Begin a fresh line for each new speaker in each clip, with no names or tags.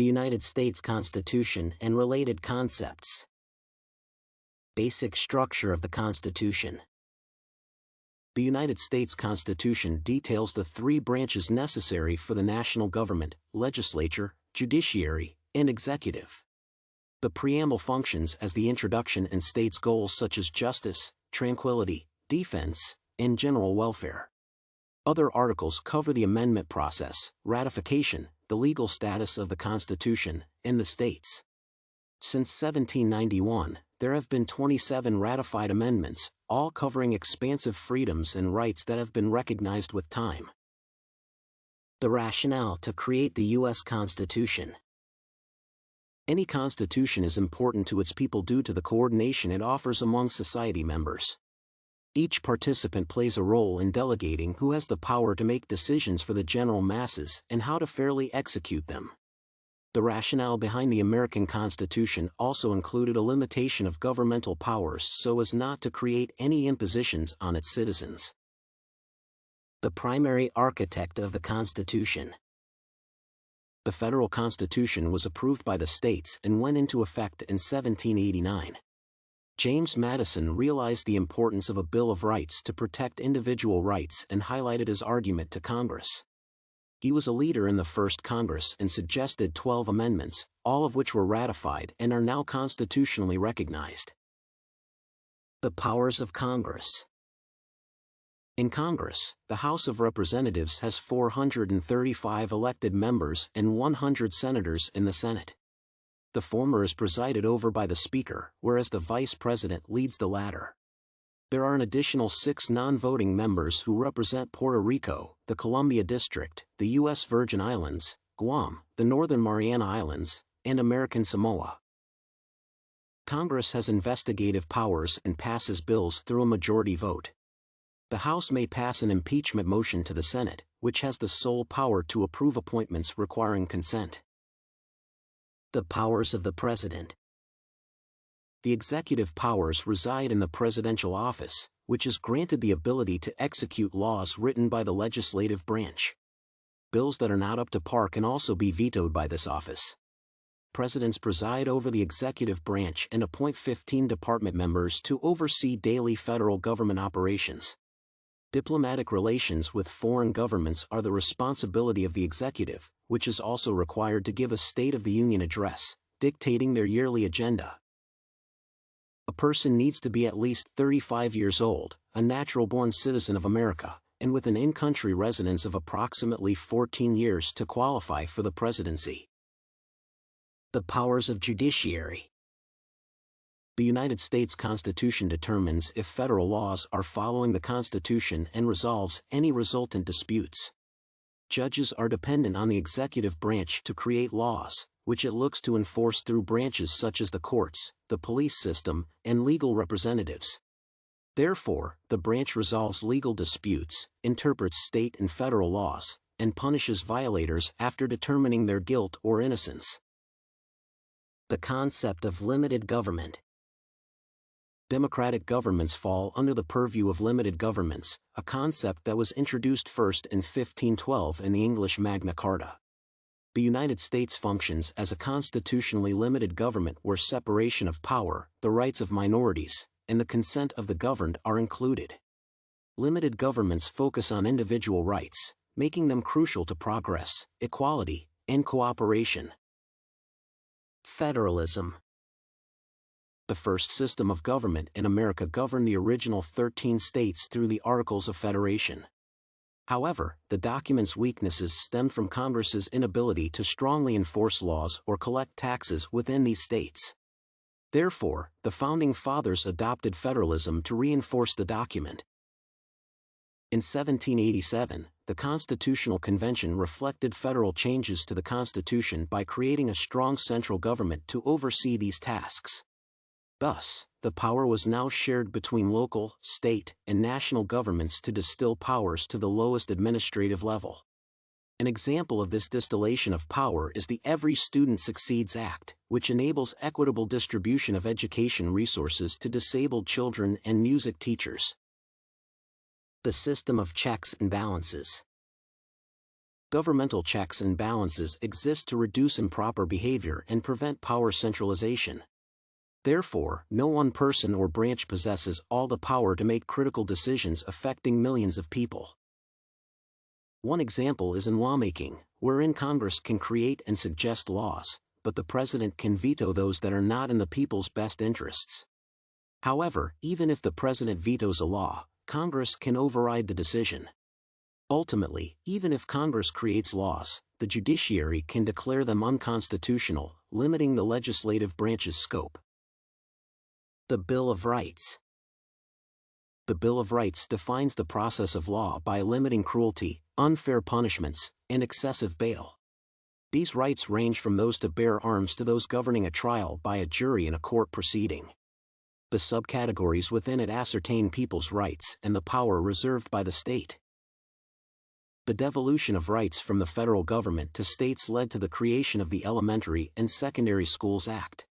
The United States Constitution and related concepts. Basic structure of the Constitution. The United States Constitution details the three branches necessary for the national government: legislature, judiciary, and executive. The preamble functions as the introduction and states goals such as justice, tranquility, defense, and general welfare. Other articles cover the amendment process, ratification, the legal status of the Constitution, and the states. Since 1791, there have been 27 ratified amendments, all covering expansive freedoms and rights that have been recognized with time. The rationale to create the U.S. Constitution. Any constitution is important to its people due to the coordination it offers among society members. Each participant plays a role in delegating who has the power to make decisions for the general masses and how to fairly execute them. The rationale behind the American Constitution also included a limitation of governmental powers so as not to create any impositions on its citizens. The primary architect of the Constitution. The federal Constitution was approved by the states and went into effect in 1789. James Madison realized the importance of a Bill of Rights to protect individual rights and highlighted his argument to Congress. He was a leader in the first Congress and suggested 12 amendments, all of which were ratified and are now constitutionally recognized. The powers of Congress. In Congress, the House of Representatives has 435 elected members and 100 senators in the Senate. The former is presided over by the Speaker, whereas the Vice President leads the latter. There are an additional 6 non-voting members who represent Puerto Rico, the Columbia District, the U.S. Virgin Islands, Guam, the Northern Mariana Islands, and American Samoa. Congress has investigative powers and passes bills through a majority vote. The House may pass an impeachment motion to the Senate, which has the sole power to approve appointments requiring consent. The powers of the President. The executive powers reside in the presidential office, which is granted the ability to execute laws written by the legislative branch. Bills that are not up to par can also be vetoed by this office. Presidents preside over the executive branch and appoint 15 department members to oversee daily federal government operations. Diplomatic relations with foreign governments are the responsibility of the executive, which is also required to give a State of the Union address, dictating their yearly agenda. A person needs to be at least 35 years old, a natural-born citizen of America, and with an in-country residence of approximately 14 years to qualify for the presidency. The powers of judiciary. The United States Constitution determines if federal laws are following the Constitution and resolves any resultant disputes. Judges are dependent on the executive branch to create laws, which it looks to enforce through branches such as the courts, the police system, and legal representatives. Therefore, the branch resolves legal disputes, interprets state and federal laws, and punishes violators after determining their guilt or innocence. The concept of limited government. Democratic governments fall under the purview of limited governments, a concept that was introduced first in 1512 in the English Magna Carta. The United States functions as a constitutionally limited government where separation of power, the rights of minorities, and the consent of the governed are included. Limited governments focus on individual rights, making them crucial to progress, equality, and cooperation. Federalism. The first system of government in America governed the original 13 states through the Articles of Federation. However, the document's weaknesses stemmed from Congress's inability to strongly enforce laws or collect taxes within these states. Therefore, the Founding Fathers adopted federalism to reinforce the document. In 1787, the Constitutional Convention reflected federal changes to the Constitution by creating a strong central government to oversee these tasks. Thus, the power was now shared between local, state, and national governments to distill powers to the lowest administrative level. An example of this distillation of power is the Every Student Succeeds Act, which enables equitable distribution of education resources to disabled children and music teachers. The system of checks and balances. Governmental checks and balances exist to reduce improper behavior and prevent power centralization. Therefore, no one person or branch possesses all the power to make critical decisions affecting millions of people. One example is in lawmaking, wherein Congress can create and suggest laws, but the President can veto those that are not in the people's best interests. However, even if the President vetoes a law, Congress can override the decision. Ultimately, even if Congress creates laws, the judiciary can declare them unconstitutional, limiting the legislative branch's scope. The Bill of Rights. The Bill of Rights defines the process of law by limiting cruelty, unfair punishments, and excessive bail. These rights range from those to bear arms to those governing a trial by a jury in a court proceeding. The subcategories within it ascertain people's rights and the power reserved by the state. The devolution of rights from the federal government to states led to the creation of the Elementary and Secondary Schools Act.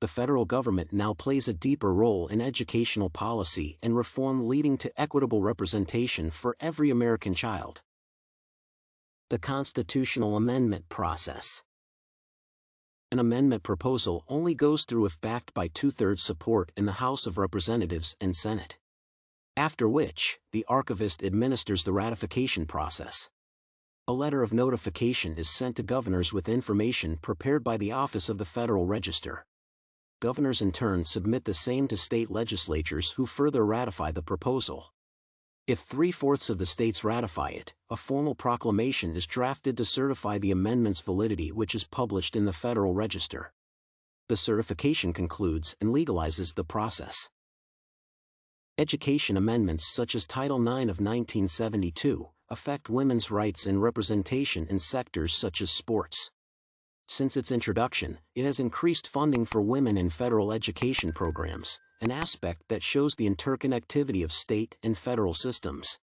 The federal government now plays a deeper role in educational policy and reform, leading to equitable representation for every American child. The constitutional amendment process. An amendment proposal only goes through if backed by 2/3 support in the House of Representatives and Senate. After which, the archivist administers the ratification process. A letter of notification is sent to governors with information prepared by the Office of the Federal Register. Governors in turn submit the same to state legislatures, who further ratify the proposal. If 3/4 of the states ratify it, a formal proclamation is drafted to certify the amendment's validity, which is published in the Federal Register. The certification concludes and legalizes the process. Education amendments such as Title IX of 1972 affect women's rights and representation in sectors such as sports. Since its introduction, it has increased funding for women in federal education programs, an aspect that shows the interconnectivity of state and federal systems.